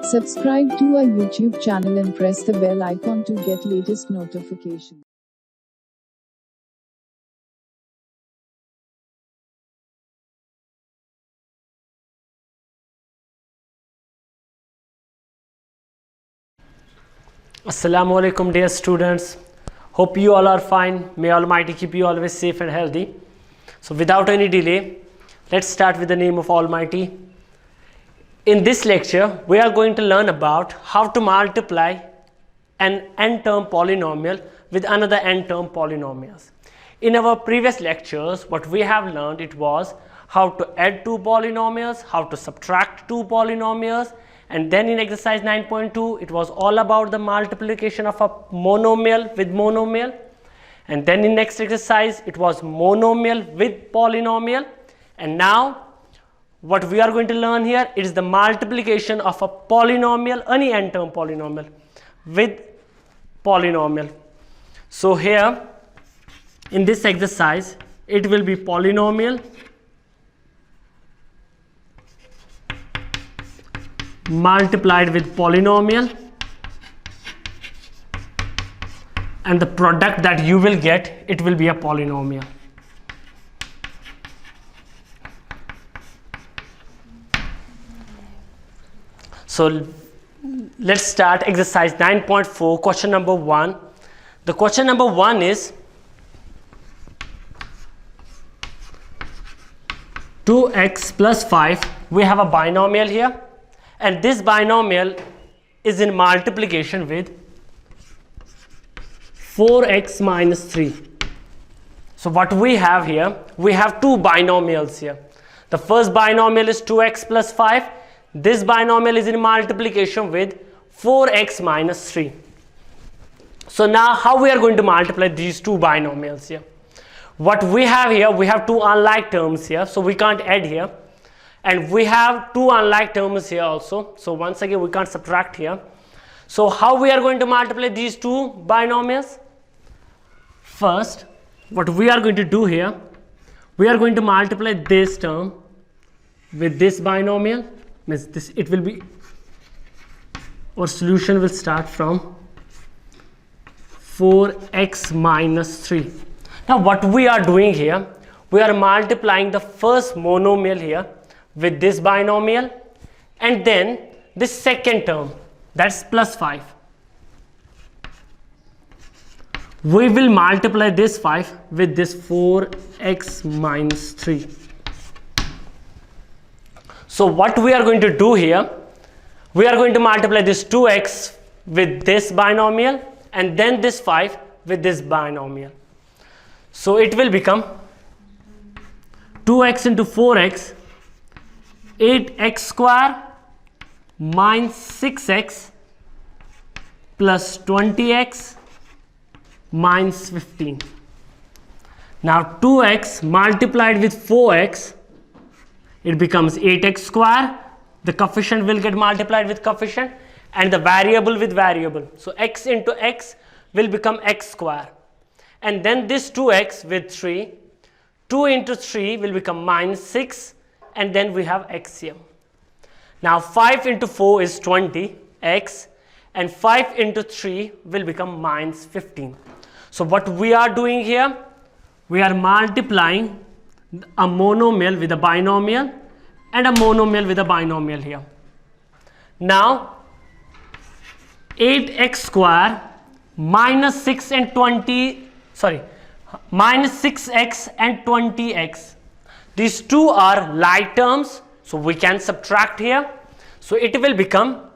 Subscribe to our YouTube channel and press the bell icon to get latest notifications. Assalamu alaikum dear students. Hope you all are fine. May Almighty keep you always safe and healthy. So without any delay, let's start with the name of Almighty. In this lecture, we are going to learn about how to multiply an n-term polynomial with another n-term polynomials. In our previous lectures, what we have learned it was how to add two polynomials, how to subtract two polynomials, and then in exercise 9.2 it was all about the multiplication of a monomial with monomial, and then in next exercise it was monomial with polynomial, and now what we are going to learn here is the multiplication of a polynomial, any n-term polynomial with polynomial. So here in this exercise it will be polynomial multiplied with polynomial, and the product that you will get, it will be a polynomial. So let's start exercise 9.4, question number 1. The question number 1 is 2x plus 5. We have a binomial here, and this binomial is in multiplication with 4x minus 3. So what we have here, we have two binomials here. The first binomial is 2x plus 5. This binomial is in multiplication with 4x minus 3. So now how we are going to multiply these two binomials here? What we have here, we have two unlike terms here, so we can't add here. And we have two unlike terms here also, so once again we can't subtract here. So how we are going to multiply these two binomials? First, what we are going to do here, we are going to multiply this term with this binomial. Means this, it will be, our solution will start from 4x minus 3. Now what we are doing here, we are multiplying the first monomial here with this binomial, and then this second term, that's plus 5. We will multiply this 5 with this 4x minus 3. So what we are going to do here, we are going to multiply this 2x with this binomial, and then this 5 with this binomial. So it will become 2x into 4x, 8x square minus 6x plus 20x minus 15. Now 2x multiplied with 4x, it becomes 8x square. The coefficient will get multiplied with coefficient, and the variable with variable. So x into x will become x square. And then this 2x with 3, 2 into 3 will become minus 6, and then we have x here. Now 5 into 4 is 20x, and 5 into 3 will become minus 15. So what we are doing here, we are multiplying a monomial with a binomial and a monomial with a binomial here. Now 8x square minus 6 and 20, sorry, minus 6x and 20x. These two are like terms, so we can subtract here. So it will become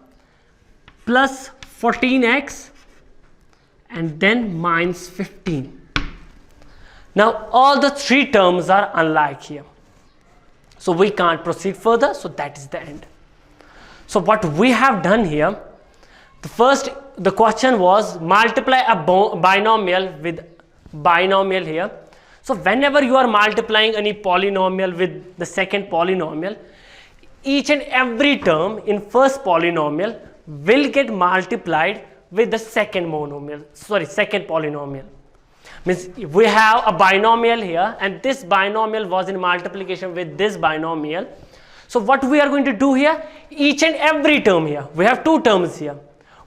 plus 14x and then minus 15. Now all the three terms are unlike here, so we can't proceed further, so that is the end. So what we have done here, the question was multiply a binomial with binomial here. So whenever you are multiplying any polynomial with the second polynomial, each and every term in first polynomial will get multiplied with the second polynomial. Means we have a binomial here, and this binomial was in multiplication with this binomial. So what we are going to do here, each and every term here, we have two terms here.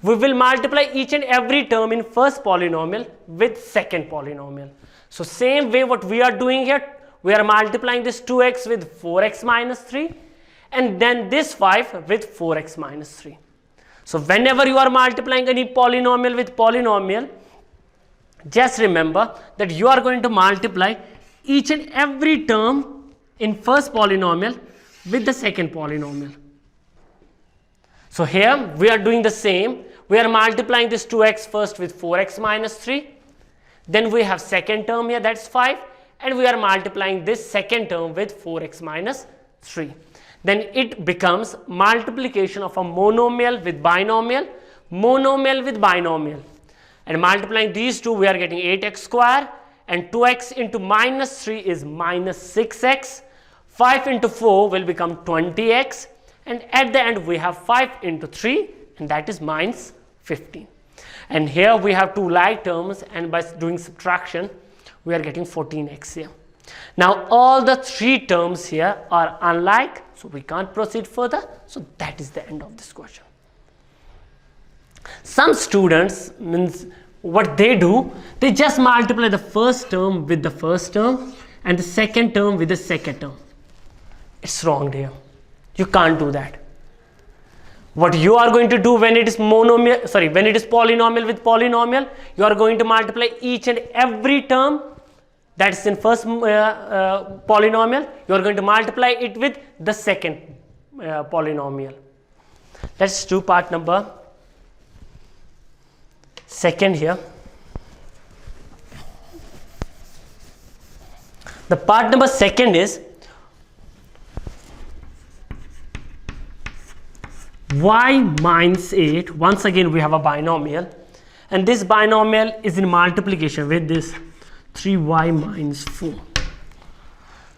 We will multiply each and every term in first polynomial with second polynomial. So same way what we are doing here, we are multiplying this 2x with 4x minus 3 and then this 5 with 4x minus 3. So whenever you are multiplying any polynomial with polynomial, just remember that you are going to multiply each and every term in first polynomial with the second polynomial. So here we are doing the same. We are multiplying this 2x first with 4x minus 3. Then we have second term here, that's 5. And we are multiplying this second term with 4x minus 3. Then it becomes multiplication of a monomial with binomial, monomial with binomial. And multiplying these two, we are getting 8x square. And 2x into minus 3 is minus 6x. 5 into 4 will become 20x. And at the end, we have 5 into 3, and that is minus 15. And here we have two like terms, and by doing subtraction, we are getting 14x here. Now, all the three terms here are unlike, so we can't proceed further. So that is the end of this question. Some students, means what they do, they just multiply the first term with the first term and the second term with the second term. It's wrong there. You can't do that. What you are going to do when it is monomial, when it is polynomial with polynomial, you are going to multiply each and every term that is in first polynomial, you are going to multiply it with the second polynomial. Let's do part number second here. The part number second is y minus 8. Once again we have a binomial, and this binomial is in multiplication with this 3y minus 4.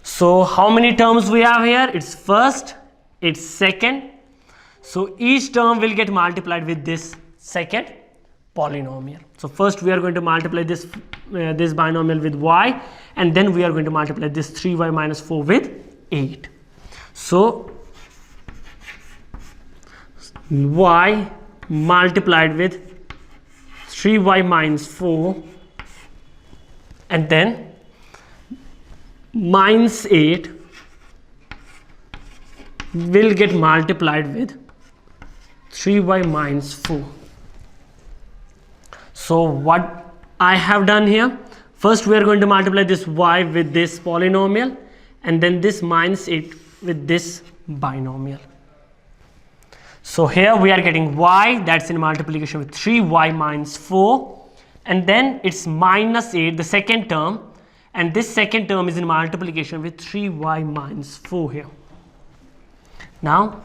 So how many terms we have here? It's first, it's second. So each term will get multiplied with this second polynomial. So first we are going to multiply this this binomial with y, and then we are going to multiply this 3y minus 4 with 8. So y multiplied with 3y minus 4 and then minus 8 will get multiplied with 3y minus 4. So what I have done here, first we are going to multiply this y with this polynomial and then this minus 8 with this binomial. So here we are getting y, that's in multiplication with 3y minus 4, and then it's minus 8, the second term, and this second term is in multiplication with 3y minus 4 here. Now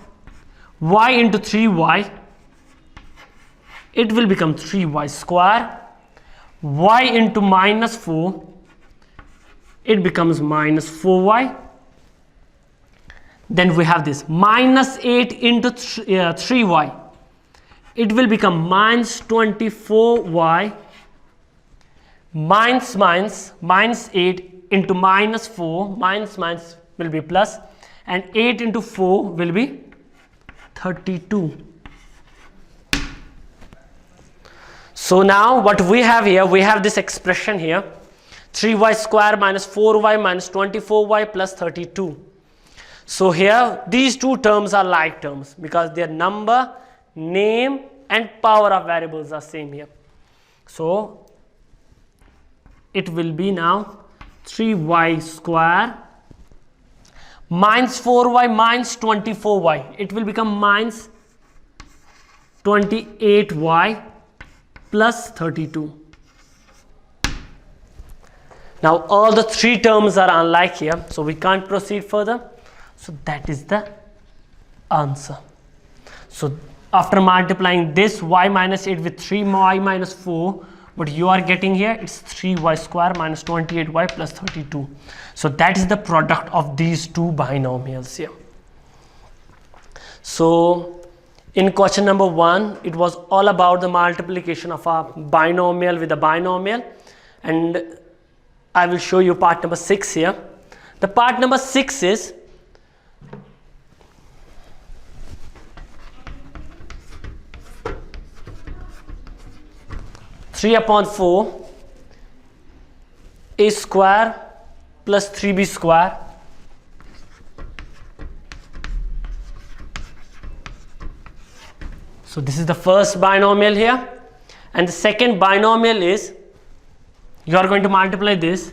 y into 3y, it will become 3y square. Y into minus 4, it becomes minus 4y. Then we have this minus 8 into 3y. It will become minus 24y. Minus 8 into minus 4. Minus will be plus. And 8 into 4 will be 32. So now what we have here, we have this expression here. 3y square minus 4y minus 24y plus 32. So here these two terms are like terms because their number, name and power of variables are same here. So it will be now 3y square minus 4y minus 24y. It will become minus 28y plus 32. Now all the three terms are unlike here, so we can't proceed further. So that is the answer. So after multiplying this y minus 8 with 3y minus 4, what you are getting here, it's 3y square minus 28y plus 32. So that is the product of these two binomials here. So in question number 1, it was all about the multiplication of a binomial with a binomial, and I will show you part number 6 here. The part number 6 is 3 upon 4 a square plus 3b square so this is the first binomial here, and the second binomial is you are going to multiply this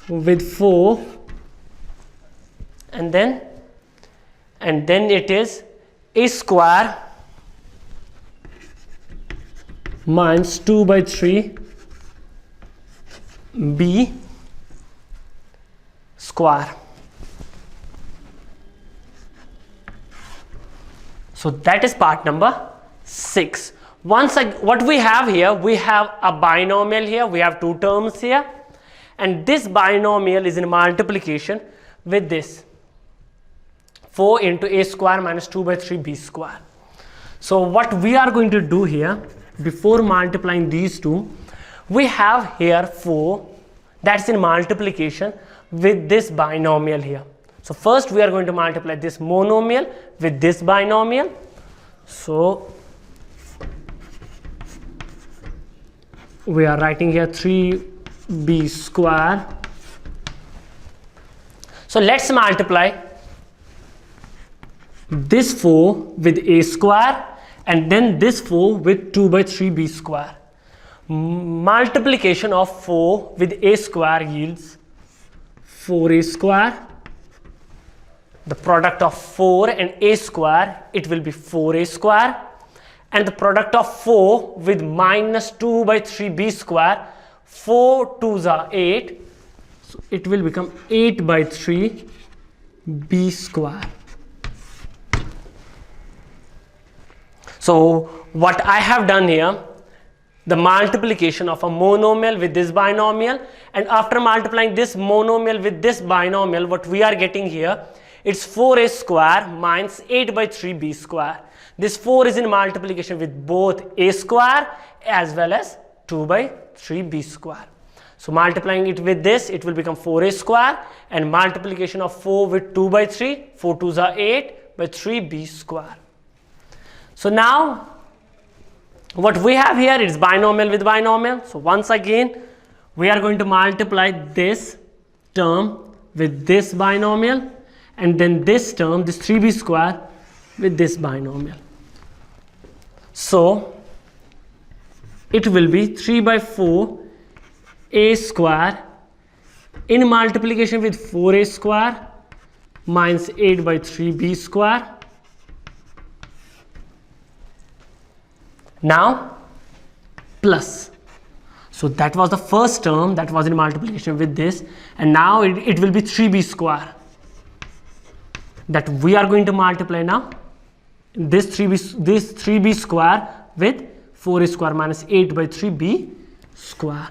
with 4 and then it is a square minus 2 by 3 b square. So that is part number 6. What we have here, we have a binomial here, we have two terms here, and this binomial is in multiplication with this 4 into a square minus 2 by 3 b square. So what we are going to do here, before multiplying these two, we have here 4 that's in multiplication with this binomial here. So first we are going to multiply this monomial with this binomial. So we are writing here 3b square. So let's multiply this 4 with a square and then this 4 with 2 by 3b square. Multiplication of 4 with a square yields 4a square. The product of 4 and a square, it will be 4a square, and the product of 4 with minus 2 by 3b square, 4 2s are 8, so it will become 8 by 3 b square. So what I have done here, the multiplication of a monomial with this binomial, and after multiplying this monomial with this binomial, what we are getting here, it's 4a square minus 8 by 3b square. This 4 is in multiplication with both a square as well as 2 by 3b square. So multiplying it with this, it will become 4a square, and multiplication of 4 with 2 by 3, 4 2s are 8 by 3b square. So now what we have here is binomial with binomial. So once again we are going to multiply this term with this binomial, and then this term, this 3b square, with this binomial. So it will be 3 by 4 a square in multiplication with 4a square minus 8 by 3b square. Now plus. So that was the first term that was in multiplication with this, and now it will be 3b square that we are going to multiply now. This 3b square with 4a square minus 8 by 3b square.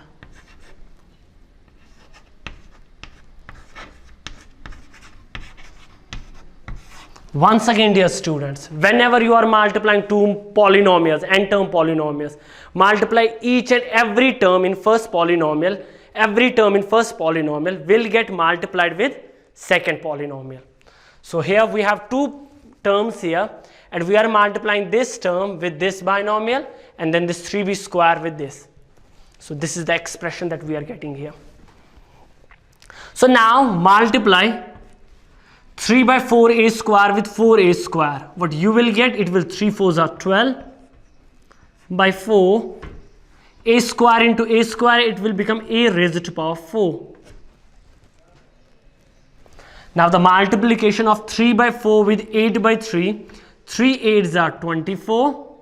Once again, dear students, whenever you are multiplying two polynomials, n-term polynomials, multiply each and every term in first polynomial. Every term in first polynomial will get multiplied with second polynomial. So here we have two terms here, and we are multiplying this term with this binomial and then this 3b square with this. So this is the expression that we are getting here. So now multiply 3 by 4a square with 4a square. What you will get, it will 3 4s are 12 by 4 a square into a square, it will become a raised to power 4. Now the multiplication of 3 by 4 with 8 by 3, 3 8s are 24,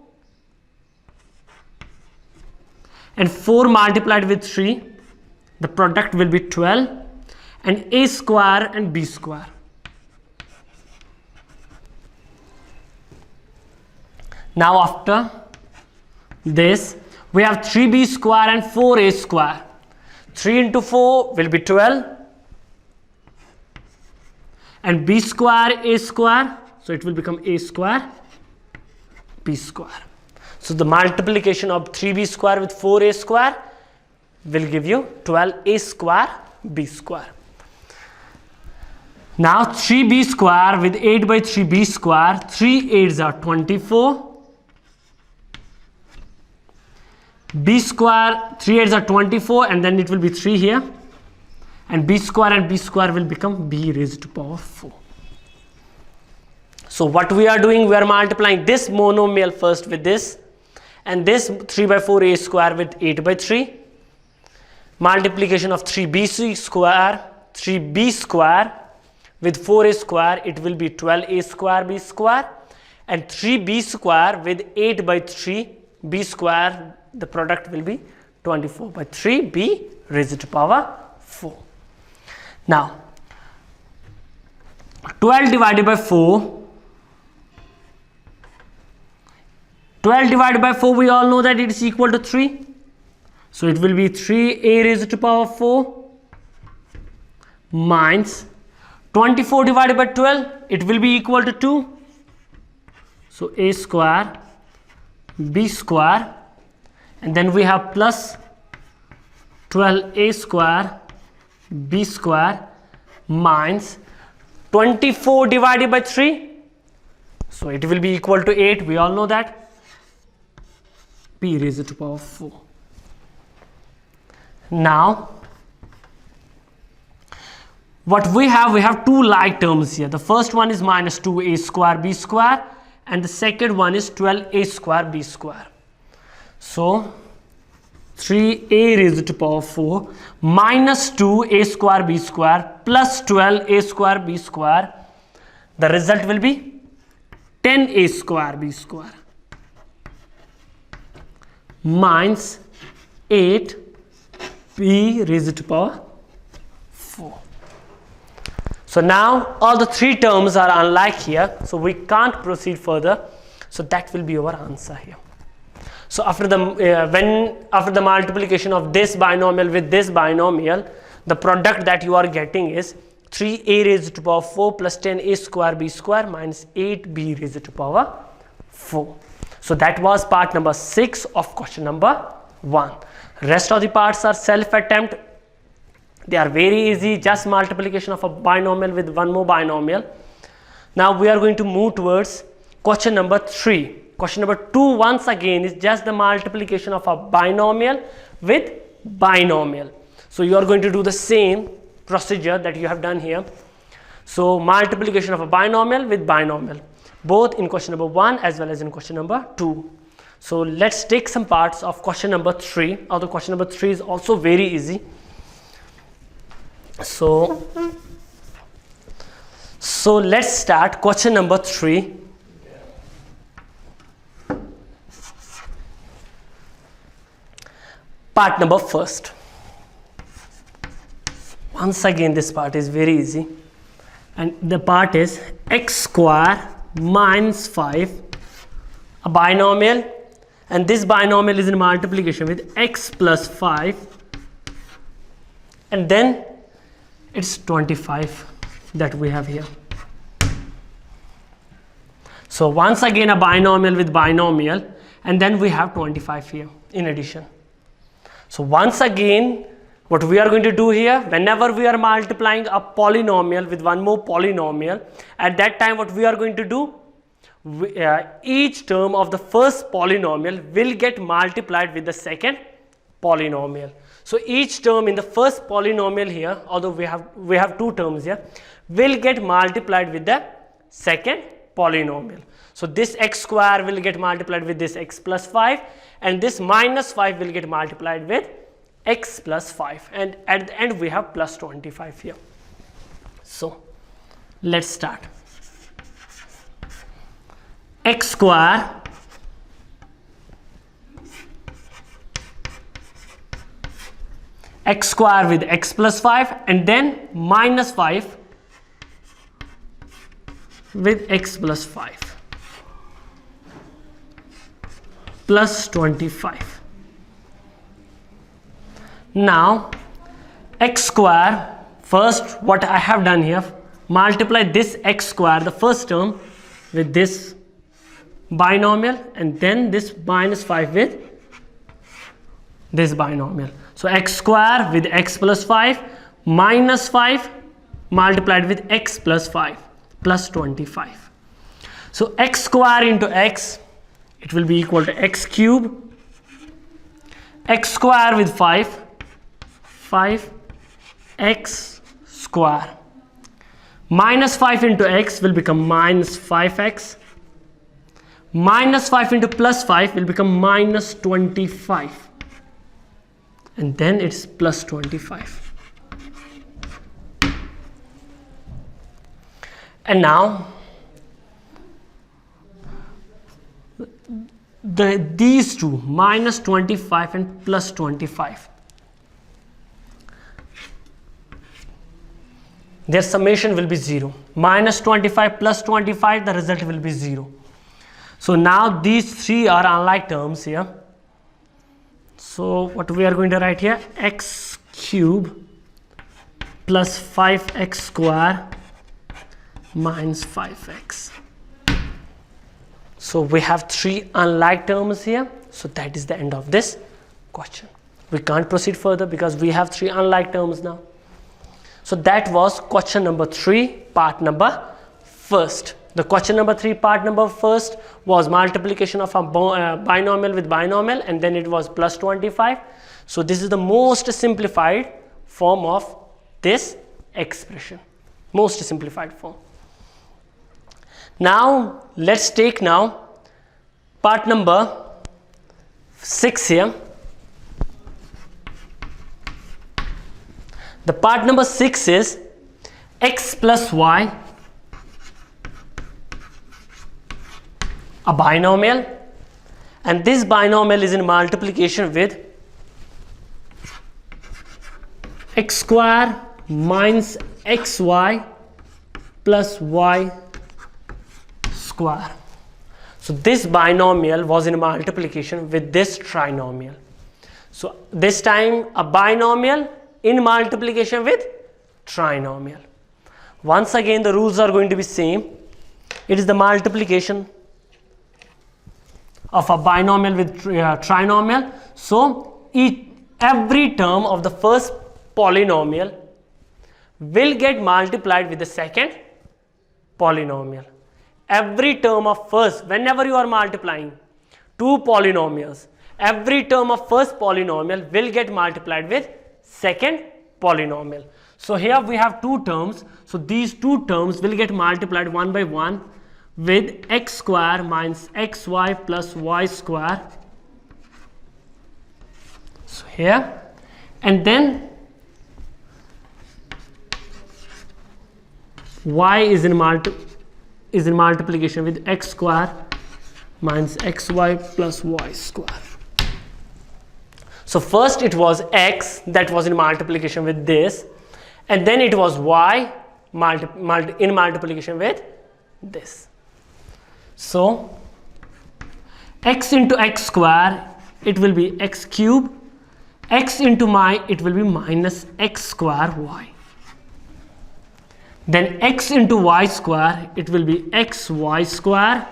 and 4 multiplied with 3, the product will be 12, and a square and b square. Now after this, we have 3b square and 4a square. 3 into 4 will be 12, and b square a square, so it will become a square b square. So the multiplication of 3b square with 4a square will give you 12a square b square. Now 3b square with 8 by 3b square, 3 8s are 24, b square, 3 8s are 24, and then it will be 3 here, and b square will become b raised to power 4. So what we are doing, we are multiplying this monomial first with this, and this 3 by 4 a square with 8 by 3. Multiplication of 3b square with 4a square, it will be 12a square b square, and 3b square with 8 by 3 b square, the product will be 24 by 3 b raised to power 4. Now 12 divided by 4, 12 divided by 4, we all know that it is equal to 3. So it will be 3a raised to power 4 minus 24 divided by 12, it will be equal to 2. So a square b square, and then we have plus 12a square b square minus 24 divided by 3. So it will be equal to 8. We all know that. B raised to power 4. Now what we have two like terms here. The first one is minus 2a square b square, and the second one is 12a square b square. So 3a raised to power 4 minus 2a square b square plus 12a square b square, the result will be 10a square b square minus 8b raised to power 4. So now all the three terms are unlike here, so we can't proceed further. So that will be our answer here. So after the multiplication of this binomial with this binomial, the product that you are getting is 3a raised to power 4 plus 10a square b square minus 8b raised to power 4. So that was part number 6 of question number 1. Rest of the parts are self-attempt. They are very easy, just multiplication of a binomial with one more binomial. Now we are going to move towards question number 3. Question number 2 once again is just the multiplication of a binomial with binomial. So you are going to do the same procedure that you have done here. So multiplication of a binomial with binomial, both in question number 1 as well as in question number 2. So let's take some parts of question number 3. Although question number 3 is also very easy. So let's start question number 3. Part number first. Once again, this part is very easy, and the part is x square minus 5, a binomial, and this binomial is in multiplication with x plus 5, and then it's 25 that we have here. So once again a binomial with binomial, and then we have 25 here in addition. So once again, what we are going to do here, whenever we are multiplying a polynomial with one more polynomial, at that time what we are going to do, each term of the first polynomial will get multiplied with the second polynomial. So each term in the first polynomial here, although we have two terms here, will get multiplied with the second polynomial. So this x square will get multiplied with this x plus 5, and this minus 5 will get multiplied with x plus 5, and at the end we have plus 25 here. So let's start. X square with x plus 5, and then minus 5 with x plus 5 plus 25. Now x square, first what I have done here, multiply this x square, the first term, with this binomial, and then this minus 5 with this binomial. So x square with x plus 5 minus 5 multiplied with x plus 5 plus 25. So x square into x, it will be equal to x cube, x square with 5x square. Minus 5 into x will become minus 5x. Minus 5 into plus 5 will become minus 25. And then it's plus 25. And now these two, minus 25 and plus 25, their summation will be 0. Minus 25 plus 25, the result will be 0. So now these three are unlike terms here. So what we are going to write here, x cube plus 5x square minus 5x. So we have three unlike terms here. So that is the end of this question. We can't proceed further because we have three unlike terms now. So that was question number 3, part number first. The question number 3, part number first, was multiplication of a binomial with binomial, and then it was plus 25. So this is the most simplified form of this expression. Most simplified form. Now let's take now part number 6 here. The part number 6 is x plus y, a binomial, and this binomial is in multiplication with x square minus xy plus y square. So this binomial was in multiplication with this trinomial. So this time a binomial in multiplication with trinomial. Once again the rules are going to be same. It is the multiplication of a binomial with trinomial. So every term of the first polynomial will get multiplied with the second polynomial. Every term of first, whenever you are multiplying two polynomials, every term of first polynomial will get multiplied with second polynomial. So here we have two terms. So these two terms will get multiplied one by one with x square minus xy plus y square. So here, and then y is in multiplication with x square minus xy plus y square. So first it was x that was in multiplication with this, and then it was y in multiplication with this. So x into x square, it will be x cube, x into it will be minus x square y. Then x into y square, it will be xy square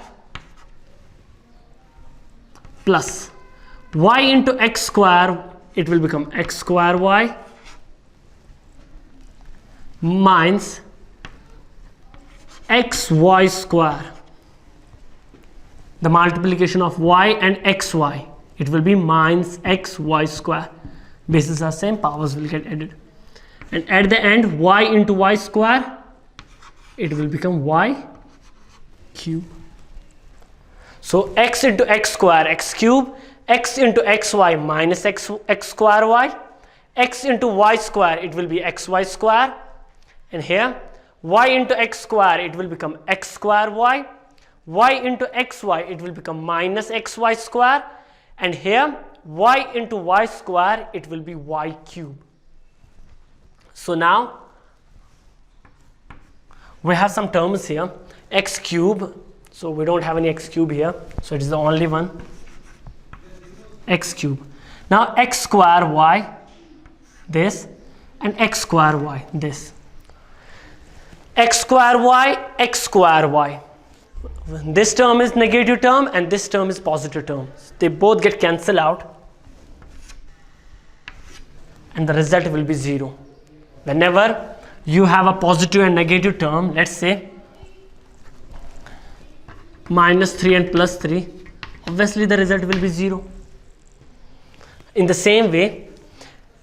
plus y into x square, it will become x square y minus xy square. The multiplication of y and xy, it will be minus xy square. Bases are same, powers will get added. And at the end, y into y square, it will become y cube. So x into x square, x cube, x into xy minus x square y, x into y square, it will be xy square, and here y into x square, it will become x square y into xy, it will become minus xy square, and here y into y square, it will be y cube. So now we have some terms here, x cube, so we don't have any x cube here, so it is the only one, x cube. Now x square y, this, and x square y, this. X square y, x square y. This term is negative term and this term is positive term. They both get cancelled out and the result will be 0. Whenever you have a positive and negative term, let's say minus 3 and plus 3, obviously the result will be 0. In the same way,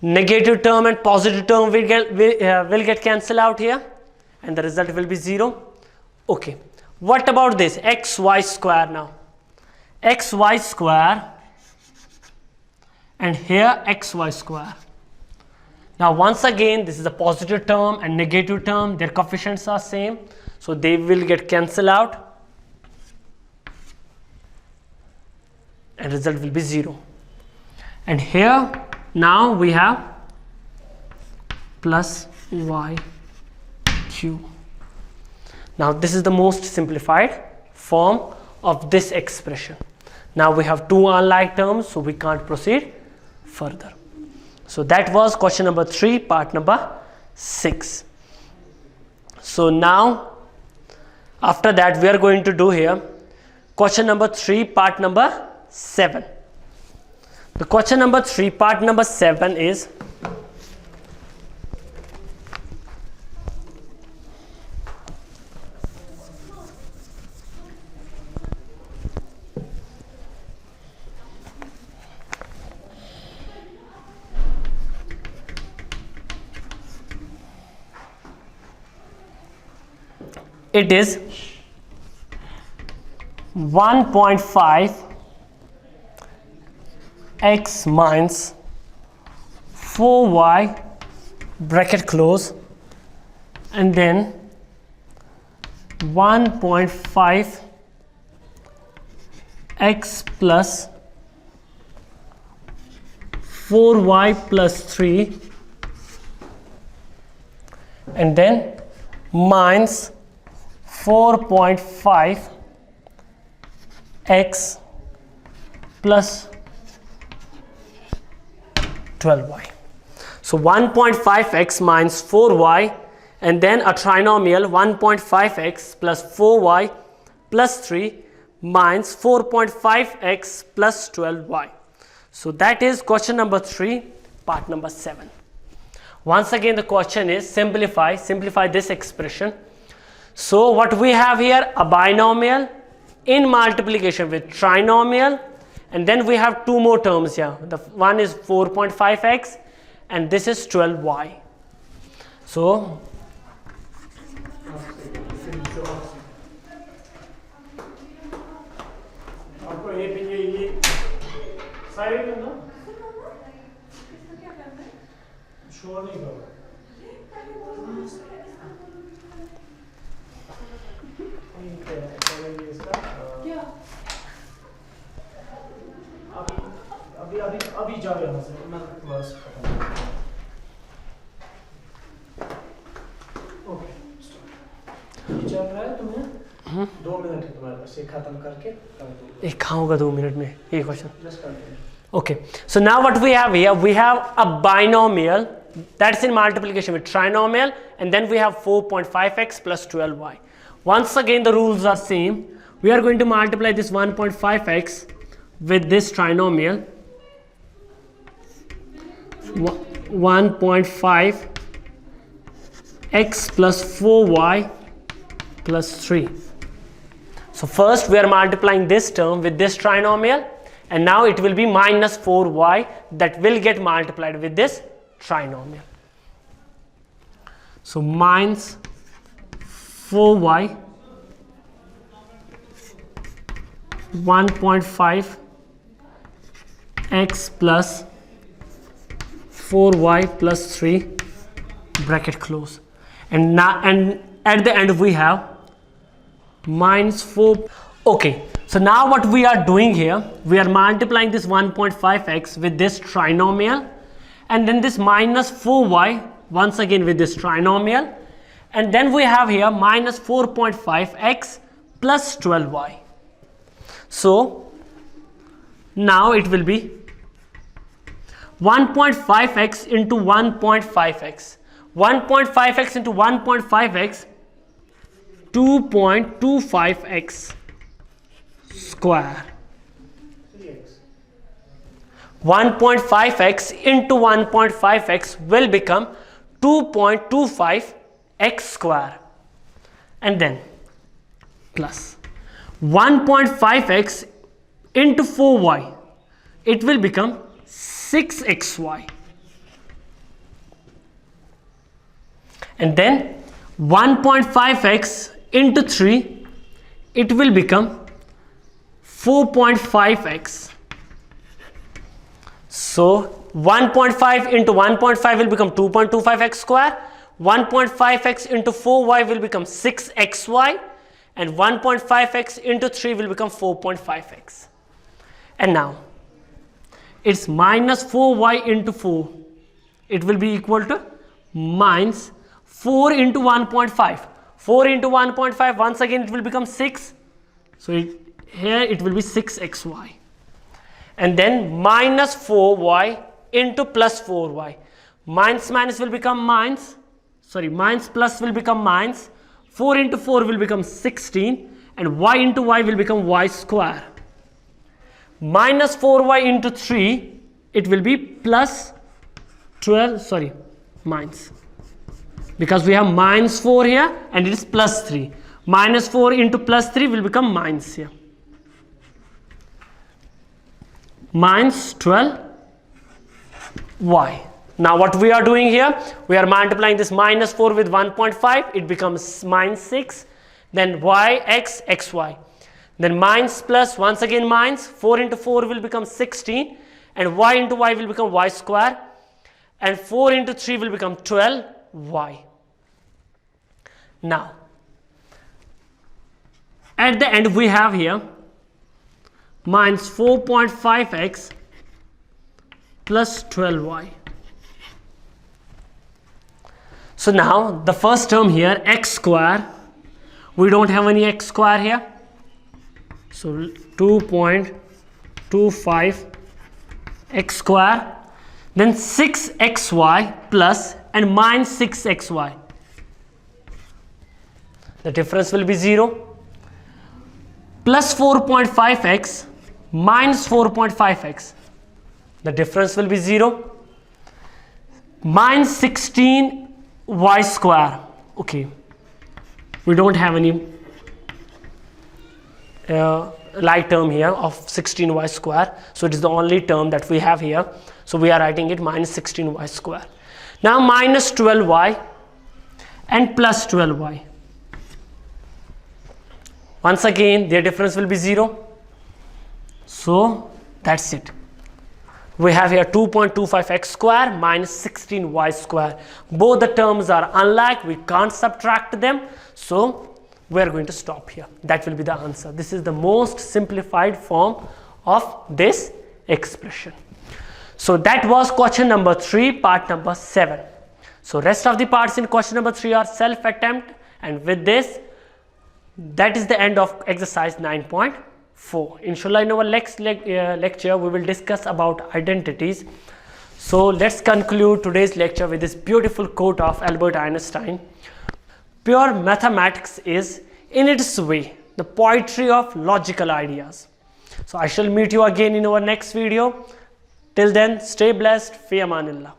negative term and positive term will get cancelled out here, and the result will be 0. Okay, what about this xy square now? Xy square and here xy square. Now once again, this is a positive term and negative term, their coefficients are same, so they will get cancelled out and result will be 0. And here now we have plus y cube. Now this is the most simplified form of this expression. Now we have two unlike terms, so we can't proceed further. So that was question number 3, part number 6. So now after that we are going to do here question number 3, part number 7. The question number 3, part number 7 is it is 1.5 x minus 4y bracket close, and then 1.5 x plus 4y plus 3, and then minus 4.5 x plus 12y. So 1.5x minus 4y, and then a trinomial 1.5x plus 4y plus 3 minus 4.5x plus 12y. So that is question number 3, part number 7. Once again the question is simplify this expression. So what we have here, a binomial in multiplication with trinomial, and then we have two more terms here. The one is 4.5x and this is 12y. So अभी जाओ यहाँ से, मैं बस okay ये चल रहा है तुम्हें 2 मिनट है तुम्हारे पास, ये खत्म करके कर दो। एक खाऊंगा 2 मिनट में ये question. Okay, so now what we have here, we have a binomial that's in multiplication with trinomial, and then we have 4.5x plus 12y. Once again the rules are same. We are going to multiply this 1.5x with this trinomial 1.5 x plus 4y plus 3. So first we are multiplying this term with this trinomial, and now it will be minus 4y that will get multiplied with this trinomial. So minus 4y 1.5 x plus 4y plus 3 bracket close, and now and at the end we have minus 4. Okay, so now what we are doing here, we are multiplying this 1.5x with this trinomial, and then this minus 4y once again with this trinomial, and then we have here minus 4.5x plus 12y. So now it will be 1.5x into 1.5x. 1.5x into 1.5x, 2.25x square. 1.5x into 1.5x will become 2.25x square, and then plus 1.5x into 4y, it will become 6xy. And then 1.5x into 3, it will become 4.5x. So 1.5 into 1.5 will become 2.25x square. 1.5x into 4y will become 6xy. And 1.5x into 3 will become 4.5x. And now it's minus 4y into 4. It will be equal to minus 4 into 1.5. 4 into 1.5, once again it will become 6. So here it will be 6xy. And then minus 4y into plus 4y. Minus minus will become minus. Minus plus will become minus. 4 into 4 will become 16. And y into y will become y square. Minus 4y into 3, it will be plus 12, minus. Because we have minus 4 here and it is plus 3. Minus 4 into plus 3 will become minus here. Minus 12y. Now what we are doing here, we are multiplying this minus 4 with 1.5, it becomes minus 6, then y, x, xy. Then minus plus, once again minus, 4 into 4 will become 16, and y into y will become y square, and 4 into 3 will become 12y. Now, at the end we have here minus 4.5x plus 12y. So now the first term here, x square, we don't have any x square here. So 2.25 x square, then 6xy plus and minus 6xy. The difference will be 0. Plus 4.5x minus 4.5x. The difference will be 0. Minus 16y square. Okay. We don't have any like term here of 16y square. So it is the only term that we have here. So we are writing it minus 16y square. Now minus 12y and plus 12y. Once again their difference will be 0. So that's it. We have here 2.25x square minus 16y square. Both the terms are unlike, we can't subtract them. So we are going to stop here. That will be the answer. This is the most simplified form of this expression. So that was question number 3, part number 7. So rest of the parts in question number 3 are self attempt, and with this, that is the end of exercise 9.4. Inshallah, in our next lecture, we will discuss about identities. So let's conclude today's lecture with this beautiful quote of Albert Einstein. Pure mathematics is, in its way, the poetry of logical ideas. So I shall meet you again in our next video. Till then, stay blessed. Fi amanillah.